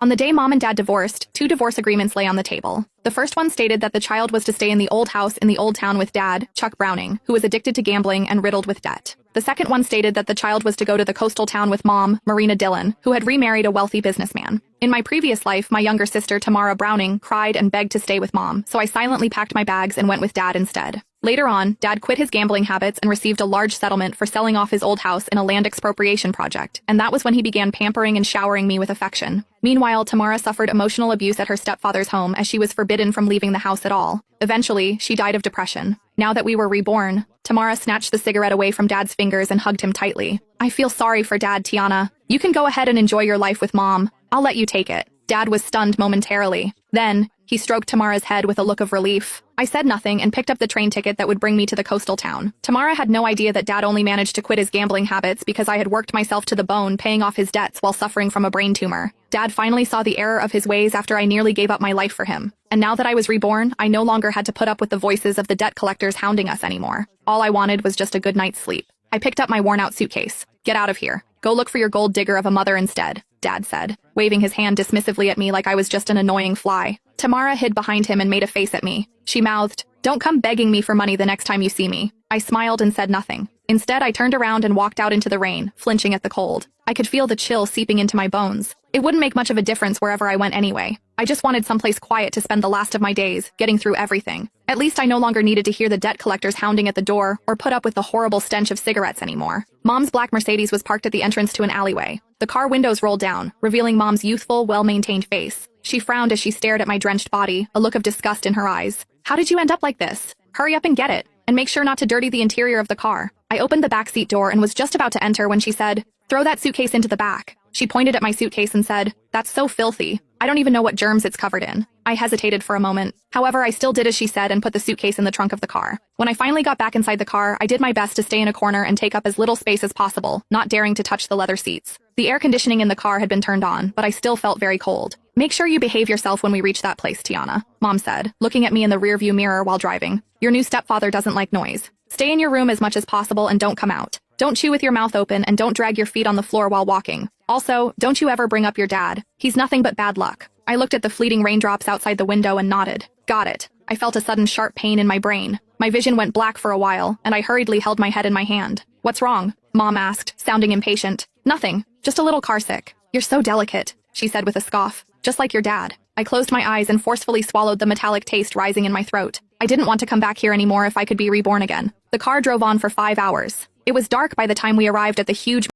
On the day Mom and Dad divorced, two divorce agreements lay on the table. The first one stated that the child was to stay in the old house in the old town with Dad, Chuck Browning, who was addicted to gambling and riddled with debt. The second one stated that the child was to go to the coastal town with Mom, Marina Dillon, who had remarried a wealthy businessman. In my previous life, my younger sister, Tamara Browning, cried and begged to stay with Mom, so I silently packed my bags and went with Dad instead. Later on, Dad quit his gambling habits and received a large settlement for selling off his old house in a land expropriation project, and that was when he began pampering and showering me with affection. Meanwhile, Tamara suffered emotional abuse at her stepfather's home as she was forbidden from leaving the house at all. Eventually, she died of depression. Now that we were reborn, Tamara snatched the cigarette away from Dad's fingers and hugged him tightly. I feel sorry for Dad, Tiana. You can go ahead and enjoy your life with Mom. I'll let you take it. Dad was stunned momentarily. Then, he stroked Tamara's head with a look of relief. I said nothing and picked up the train ticket that would bring me to the coastal town. Tamara had no idea that Dad only managed to quit his gambling habits because I had worked myself to the bone paying off his debts while suffering from a brain tumor. Dad finally saw the error of his ways after I nearly gave up my life for him. And now that I was reborn, I no longer had to put up with the voices of the debt collectors hounding us anymore. All I wanted was just a good night's sleep. I picked up my worn-out suitcase. Get out of here. Go look for your gold digger of a mother instead, Dad said, waving his hand dismissively at me like I was just an annoying fly. Tamara hid behind him and made a face at me. She mouthed, "Don't come begging me for money the next time you see me." I smiled and said nothing. Instead, I turned around and walked out into the rain, flinching at the cold. I could feel the chill seeping into my bones. It wouldn't make much of a difference wherever I went anyway. I just wanted someplace quiet to spend the last of my days, getting through everything. At least I no longer needed to hear the debt collectors hounding at the door or put up with the horrible stench of cigarettes anymore. Mom's black Mercedes was parked at the entrance to an alleyway. The car windows rolled down, revealing Mom's youthful, well-maintained face. She frowned as she stared at my drenched body, a look of disgust in her eyes. "How did you end up like this? Hurry up and get it, and make sure not to dirty the interior of the car." I opened the backseat door and was just about to enter when she said, "Throw that suitcase into the back." She pointed at my suitcase and said, "That's so filthy. I don't even know what germs it's covered in." I hesitated for a moment. However, I still did as she said and put the suitcase in the trunk of the car. When I finally got back inside the car, I did my best to stay in a corner and take up as little space as possible, not daring to touch the leather seats. The air conditioning in the car had been turned on, but I still felt very cold. "Make sure you behave yourself when we reach that place, Tiana," Mom said, looking at me in the rearview mirror while driving. "Your new stepfather doesn't like noise. Stay in your room as much as possible and don't come out. Don't chew with your mouth open and don't drag your feet on the floor while walking. Also, don't you ever bring up your dad. He's nothing but bad luck." I looked at the fleeting raindrops outside the window and nodded. "Got it." I felt a sudden sharp pain in my brain. My vision went black for a while, and I hurriedly held my head in my hand. "What's wrong?" Mom asked, sounding impatient. "Nothing. Just a little car sick." "You're so delicate," she said with a scoff. "Just like your dad." I closed my eyes and forcefully swallowed the metallic taste rising in my throat. I didn't want to come back here anymore if I could be reborn again. The car drove on for 5 hours. It was dark by the time we arrived at the huge